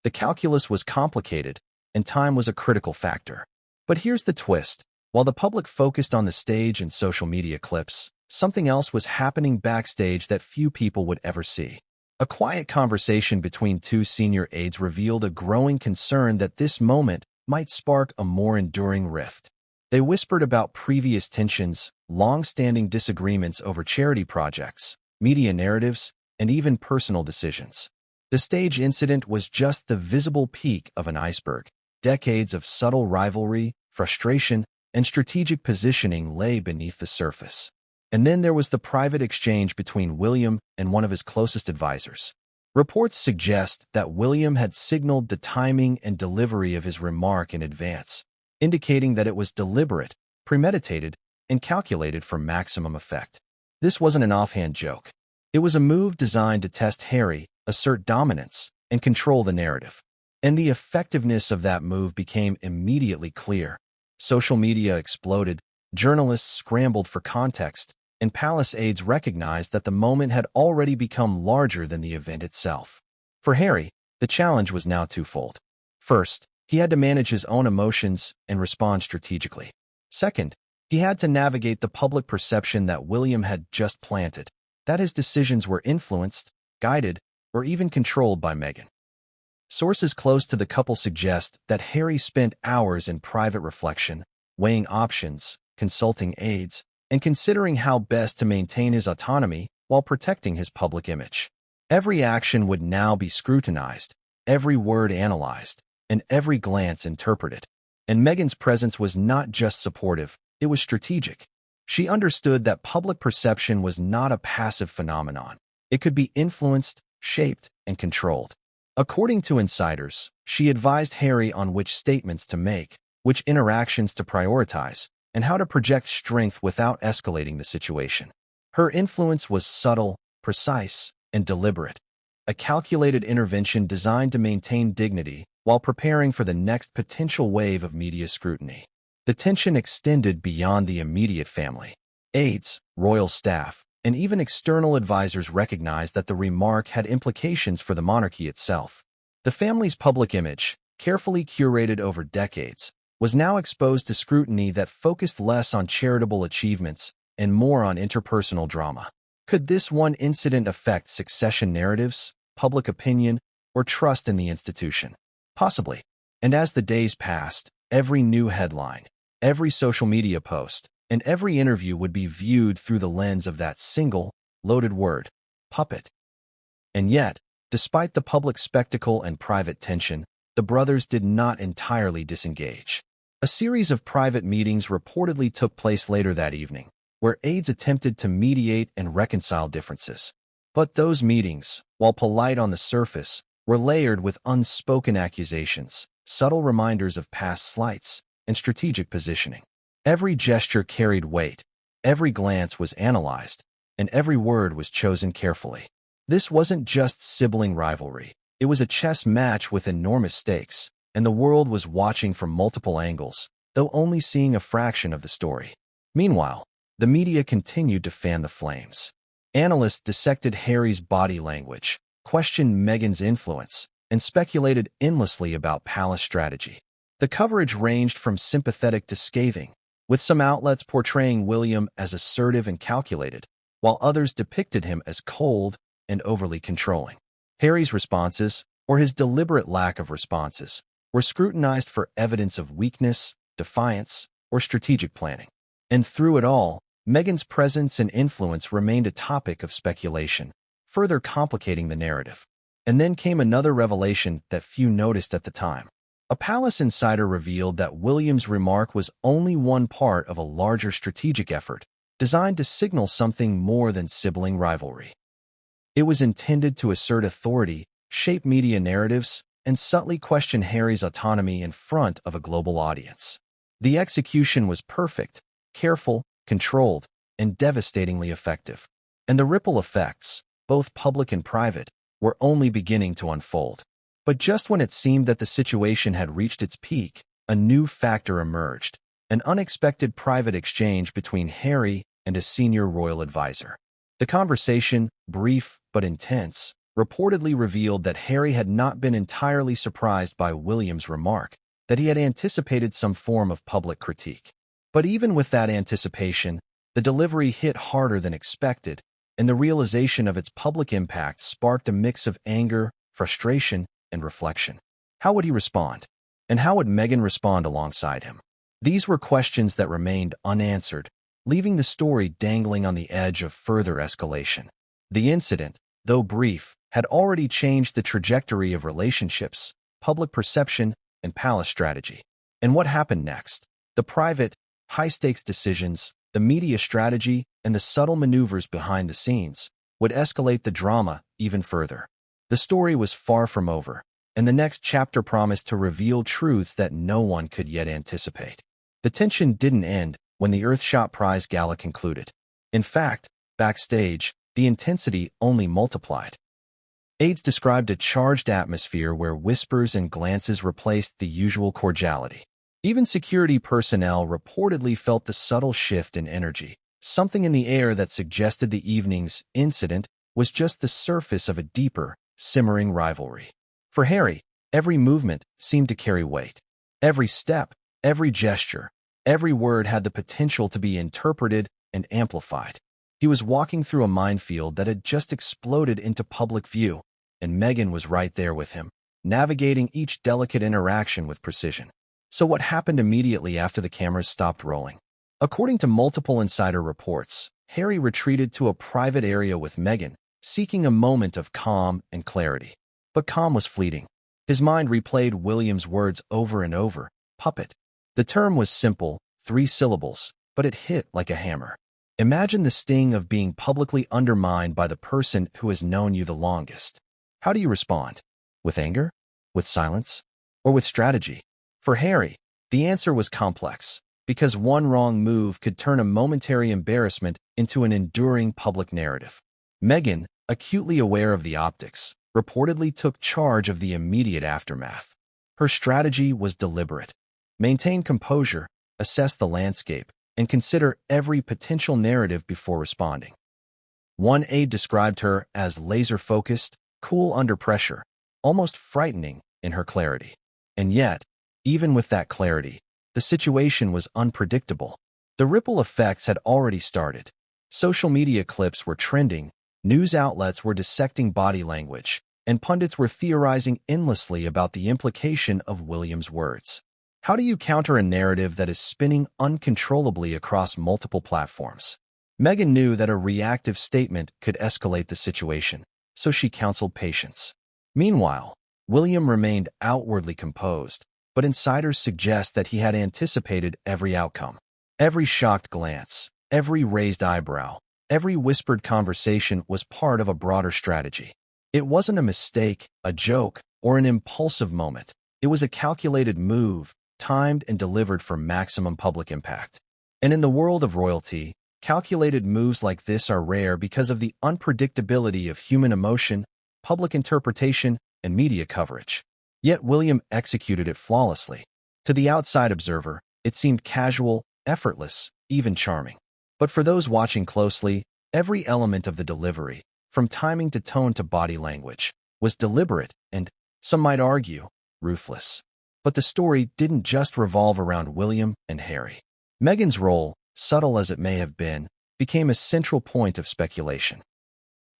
The calculus was complicated, and time was a critical factor. But here's the twist. While the public focused on the stage and social media clips, something else was happening backstage that few people would ever see. A quiet conversation between two senior aides revealed a growing concern that this moment might spark a more enduring rift. They whispered about previous tensions, long-standing disagreements over charity projects, media narratives, and even personal decisions. The stage incident was just the visible peak of an iceberg. Decades of subtle rivalry, frustration, and strategic positioning lay beneath the surface. And then there was the private exchange between William and one of his closest advisors. Reports suggest that William had signaled the timing and delivery of his remark in advance, indicating that it was deliberate, premeditated, and calculated for maximum effect. This wasn't an offhand joke. It was a move designed to test Harry, assert dominance, and control the narrative. And the effectiveness of that move became immediately clear. Social media exploded, journalists scrambled for context, and palace aides recognized that the moment had already become larger than the event itself. For Harry, the challenge was now twofold. First, he had to manage his own emotions and respond strategically. Second, he had to navigate the public perception that William had just planted, that his decisions were influenced, guided, or even controlled by Meghan. Sources close to the couple suggest that Harry spent hours in private reflection, weighing options, consulting aides, and considering how best to maintain his autonomy while protecting his public image. Every action would now be scrutinized, every word analyzed, and every glance interpreted. And Meghan's presence was not just supportive, it was strategic. She understood that public perception was not a passive phenomenon. It could be influenced, shaped, and controlled. According to insiders, she advised Harry on which statements to make, which interactions to prioritize, and how to project strength without escalating the situation. Her influence was subtle, precise, and deliberate, a calculated intervention designed to maintain dignity while preparing for the next potential wave of media scrutiny. The tension extended beyond the immediate family. Aides, royal staff, and even external advisors recognized that the remark had implications for the monarchy itself. The family's public image, carefully curated over decades, was now exposed to scrutiny that focused less on charitable achievements and more on interpersonal drama. Could this one incident affect succession narratives, public opinion, or trust in the institution? Possibly. And as the days passed, every new headline, every social media post, and every interview would be viewed through the lens of that single, loaded word, puppet. And yet, despite the public spectacle and private tension, the brothers did not entirely disengage. A series of private meetings reportedly took place later that evening, where aides attempted to mediate and reconcile differences. But those meetings, while polite on the surface, were layered with unspoken accusations, subtle reminders of past slights, and strategic positioning. Every gesture carried weight, every glance was analyzed, and every word was chosen carefully. This wasn't just sibling rivalry. It was a chess match with enormous stakes, and the world was watching from multiple angles, though only seeing a fraction of the story. Meanwhile, the media continued to fan the flames. Analysts dissected Harry's body language, questioned Meghan's influence, and speculated endlessly about palace strategy. The coverage ranged from sympathetic to scathing, with some outlets portraying William as assertive and calculated, while others depicted him as cold and overly controlling. Harry's responses, or his deliberate lack of responses, were scrutinized for evidence of weakness, defiance, or strategic planning. And through it all, Meghan's presence and influence remained a topic of speculation, further complicating the narrative. And then came another revelation that few noticed at the time. A palace insider revealed that William's remark was only one part of a larger strategic effort, designed to signal something more than sibling rivalry. It was intended to assert authority, shape media narratives, and subtly question Harry's autonomy in front of a global audience. The execution was perfect, careful, controlled, and devastatingly effective. And the ripple effects, both public and private, were only beginning to unfold. But just when it seemed that the situation had reached its peak, a new factor emerged, an unexpected private exchange between Harry and a senior royal advisor. The conversation, brief but intense, reportedly revealed that Harry had not been entirely surprised by William's remark, that he had anticipated some form of public critique. But even with that anticipation, the delivery hit harder than expected, and the realization of its public impact sparked a mix of anger, frustration, and reflection. How would he respond? And how would Meghan respond alongside him? These were questions that remained unanswered, leaving the story dangling on the edge of further escalation. The incident, though brief, had already changed the trajectory of relationships, public perception, and palace strategy. And what happened next? The private, high-stakes decisions, the media strategy, and the subtle maneuvers behind the scenes would escalate the drama even further. The story was far from over, and the next chapter promised to reveal truths that no one could yet anticipate. The tension didn't end when the Earthshot Prize Gala concluded. In fact, backstage, the intensity only multiplied. Aides described a charged atmosphere where whispers and glances replaced the usual cordiality. Even security personnel reportedly felt the subtle shift in energy, something in the air that suggested the evening's incident was just the surface of a deeper, simmering rivalry. For Harry, every movement seemed to carry weight. Every step, every gesture, every word had the potential to be interpreted and amplified. He was walking through a minefield that had just exploded into public view, and Meghan was right there with him, navigating each delicate interaction with precision. So what happened immediately after the cameras stopped rolling? According to multiple insider reports, Harry retreated to a private area with Meghan, seeking a moment of calm and clarity. But calm was fleeting. His mind replayed William's words over and over, puppet. The term was simple, 3 syllables, but it hit like a hammer. Imagine the sting of being publicly undermined by the person who has known you the longest. How do you respond? With anger? With silence? Or with strategy? For Harry, the answer was complex, because one wrong move could turn a momentary embarrassment into an enduring public narrative. Meghan, acutely aware of the optics, reportedly took charge of the immediate aftermath. Her strategy was deliberate. Maintain composure, assess the landscape, and consider every potential narrative before responding. One aide described her as laser-focused, cool under pressure, almost frightening in her clarity. And yet, even with that clarity, the situation was unpredictable. The ripple effects had already started. Social media clips were trending, news outlets were dissecting body language, and pundits were theorizing endlessly about the implication of William's words. How do you counter a narrative that is spinning uncontrollably across multiple platforms? Meghan knew that a reactive statement could escalate the situation, so she counseled patience. Meanwhile, William remained outwardly composed, but insiders suggest that he had anticipated every outcome. Every shocked glance, every raised eyebrow, every whispered conversation was part of a broader strategy. It wasn't a mistake, a joke, or an impulsive moment. It was a calculated move, timed and delivered for maximum public impact. And in the world of royalty, calculated moves like this are rare because of the unpredictability of human emotion, public interpretation, and media coverage. Yet William executed it flawlessly. To the outside observer, it seemed casual, effortless, even charming. But for those watching closely, every element of the delivery, from timing to tone to body language, was deliberate and, some might argue, ruthless. But the story didn't just revolve around William and Harry. Meghan's role, subtle as it may have been, became a central point of speculation.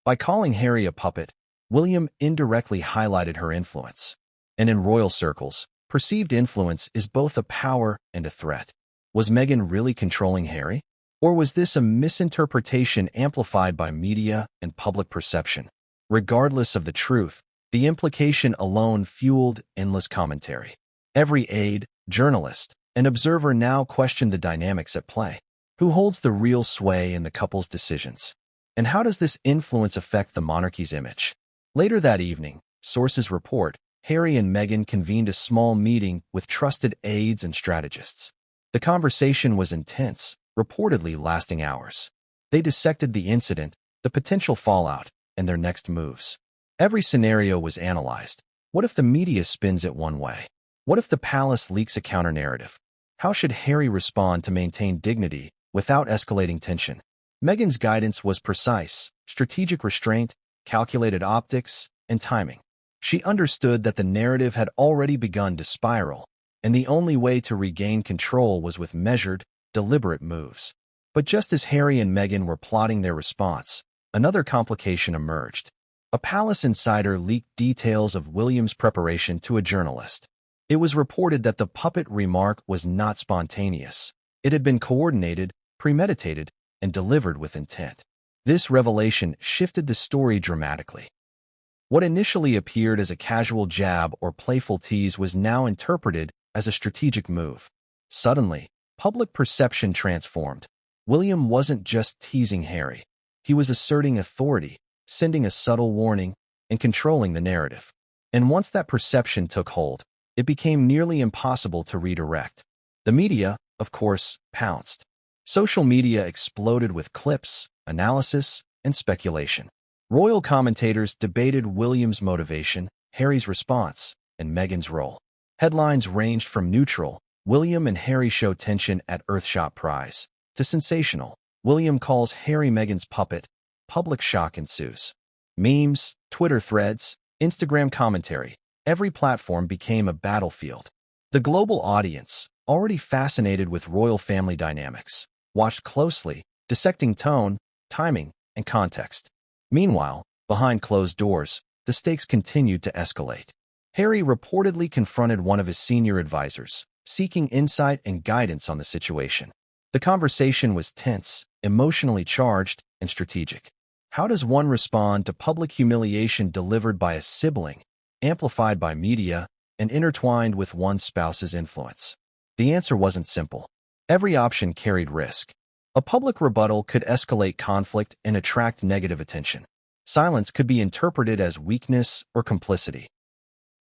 By calling Harry a puppet, William indirectly highlighted her influence. And in royal circles, perceived influence is both a power and a threat. Was Meghan really controlling Harry? Or was this a misinterpretation amplified by media and public perception? Regardless of the truth, the implication alone fueled endless commentary. Every aide, journalist, and observer now questioned the dynamics at play. Who holds the real sway in the couple's decisions? And how does this influence affect the monarchy's image? Later that evening, sources report, Harry and Meghan convened a small meeting with trusted aides and strategists. The conversation was intense, reportedly lasting hours. They dissected the incident, the potential fallout, and their next moves. Every scenario was analyzed. What if the media spins it one way? What if the palace leaks a counter-narrative? How should Harry respond to maintain dignity without escalating tension? Meghan's guidance was precise, strategic restraint, calculated optics, and timing. She understood that the narrative had already begun to spiral, and the only way to regain control was with measured, deliberate moves. But just as Harry and Meghan were plotting their response, another complication emerged. A palace insider leaked details of William's preparation to a journalist. It was reported that the puppet remark was not spontaneous. It had been coordinated, premeditated, and delivered with intent. This revelation shifted the story dramatically. What initially appeared as a casual jab or playful tease was now interpreted as a strategic move. Suddenly, public perception transformed. William wasn't just teasing Harry. He was asserting authority, sending a subtle warning, and controlling the narrative. And once that perception took hold, it became nearly impossible to redirect. The media, of course, pounced. Social media exploded with clips, analysis, and speculation. Royal commentators debated William's motivation, Harry's response, and Meghan's role. Headlines ranged from neutral, William and Harry show tension at Earthshot Prize, to sensational, William calls Harry Meghan's puppet, public shock ensues. Memes, Twitter threads, Instagram commentary, every platform became a battlefield. The global audience, already fascinated with royal family dynamics, watched closely, dissecting tone, timing, and context. Meanwhile, behind closed doors, the stakes continued to escalate. Harry reportedly confronted one of his senior advisors, seeking insight and guidance on the situation. The conversation was tense, emotionally charged, and strategic. How does one respond to public humiliation delivered by a sibling, amplified by media, and intertwined with one's spouse's influence? The answer wasn't simple. Every option carried risk. A public rebuttal could escalate conflict and attract negative attention. Silence could be interpreted as weakness or complicity.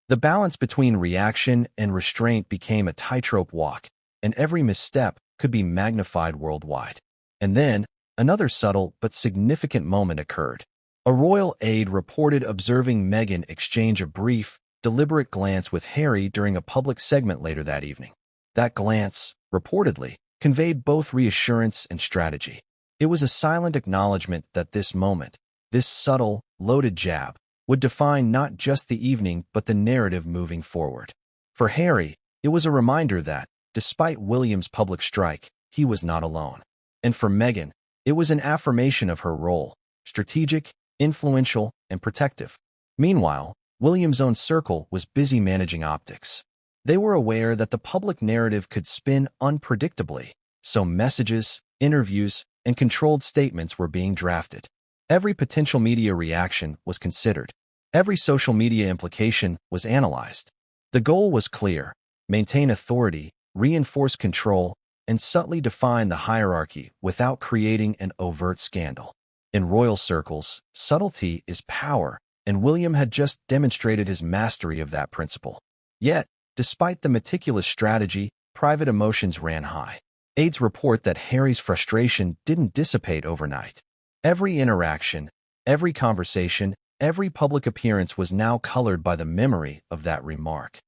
The balance between reaction and restraint became a tightrope walk, and every misstep could be magnified worldwide. And then, another subtle but significant moment occurred. A royal aide reported observing Meghan exchange a brief, deliberate glance with Harry during a public segment later that evening. That glance, reportedly, conveyed both reassurance and strategy. It was a silent acknowledgement that this moment, this subtle, loaded jab, would define not just the evening but the narrative moving forward. For Harry, it was a reminder that, despite William's public strike, he was not alone. And for Meghan, it was an affirmation of her role, strategic, influential, and protective. Meanwhile, William's own circle was busy managing optics. They were aware that the public narrative could spin unpredictably, so messages, interviews, and controlled statements were being drafted. Every potential media reaction was considered. Every social media implication was analyzed. The goal was clear: maintain authority, reinforce control, and subtly define the hierarchy without creating an overt scandal. In royal circles, subtlety is power, and William had just demonstrated his mastery of that principle. Yet, despite the meticulous strategy, private emotions ran high. Aides report that Harry's frustration didn't dissipate overnight. Every interaction, every conversation, every public appearance was now colored by the memory of that remark.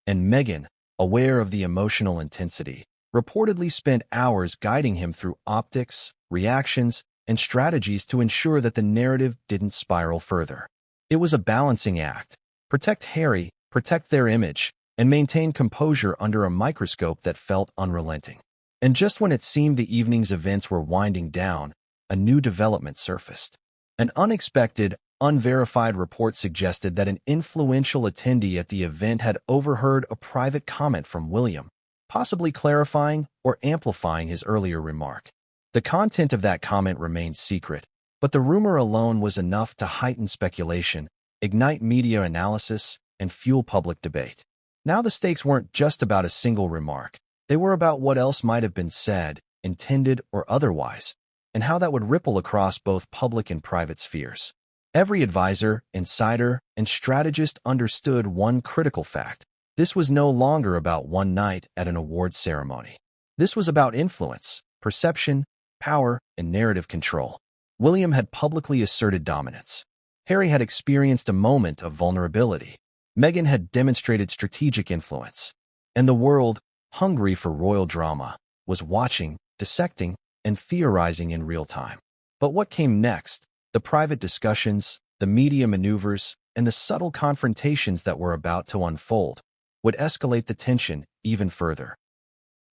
And Meghan, aware of the emotional intensity, reportedly spent hours guiding him through optics, reactions, and strategies to ensure that the narrative didn't spiral further. It was a balancing act. Protect Harry, protect their image, and maintain composure under a microscope that felt unrelenting. And just when it seemed the evening's events were winding down, a new development surfaced. An unexpected, unverified report suggested that an influential attendee at the event had overheard a private comment from William, possibly clarifying or amplifying his earlier remark. The content of that comment remained secret, but the rumor alone was enough to heighten speculation, ignite media analysis, and fuel public debate. Now the stakes weren't just about a single remark. They were about what else might have been said, intended or otherwise, and how that would ripple across both public and private spheres. Every advisor, insider, and strategist understood one critical fact. This was no longer about one night at an awards ceremony. This was about influence, perception, power, and narrative control. William had publicly asserted dominance. Harry had experienced a moment of vulnerability. Meghan had demonstrated strategic influence. And the world, hungry for royal drama, was watching, dissecting, and theorizing in real time. But what came next? The private discussions, the media maneuvers, and the subtle confrontations that were about to unfold would escalate the tension even further.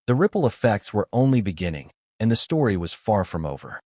The ripple effects were only beginning, and the story was far from over.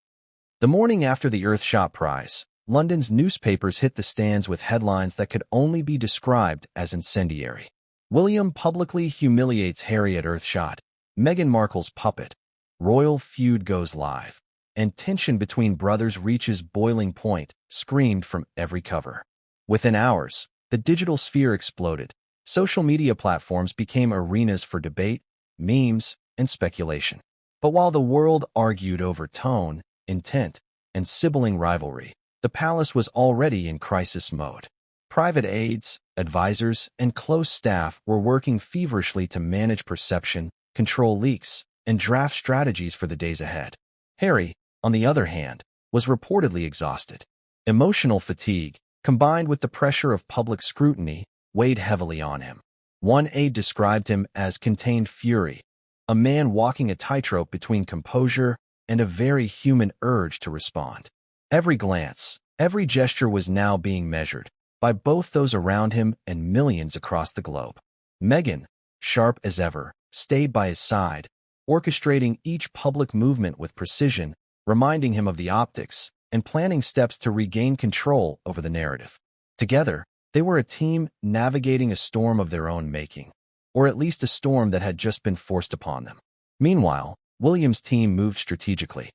The morning after the Earthshot Prize, London's newspapers hit the stands with headlines that could only be described as incendiary. William publicly humiliates Harry at Earthshot. Meghan Markle's puppet. Royal feud goes live, and tension between brothers reaches boiling point, screamed from every cover. Within hours, the digital sphere exploded. Social media platforms became arenas for debate, memes, and speculation. But while the world argued over tone, intent, and sibling rivalry, The palace was already in crisis mode. Private aides, advisors, and close staff were working feverishly to manage perception, control leaks, and draft strategies for the days ahead. Harry, on the other hand, was reportedly exhausted. Emotional fatigue, combined with the pressure of public scrutiny, weighed heavily on him. One aide described him as contained fury, a man walking a tightrope between composure and a very human urge to respond. Every glance, every gesture was now being measured by both those around him and millions across the globe. Meghan, sharp as ever, stayed by his side, orchestrating each public movement with precision, reminding him of the optics, and planning steps to regain control over the narrative. Together, they were a team navigating a storm of their own making, or at least a storm that had just been forced upon them. Meanwhile, William's team moved strategically.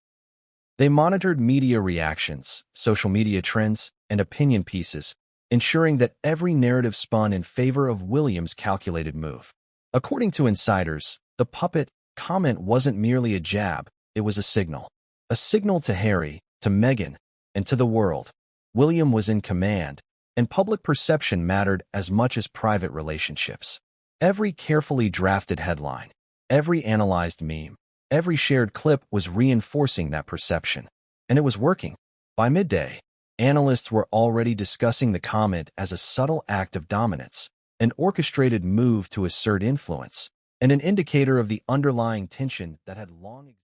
They monitored media reactions, social media trends, and opinion pieces, ensuring that every narrative spun in favor of William's calculated move. According to insiders, the puppet comment wasn't merely a jab, it was a signal. A signal to Harry, to Meghan, and to the world. William was in command, and public perception mattered as much as private relationships. Every carefully drafted headline, every analyzed meme, every shared clip was reinforcing that perception. And it was working. By midday, analysts were already discussing the comment as a subtle act of dominance, an orchestrated move to assert influence, and an indicator of the underlying tension that had long existed.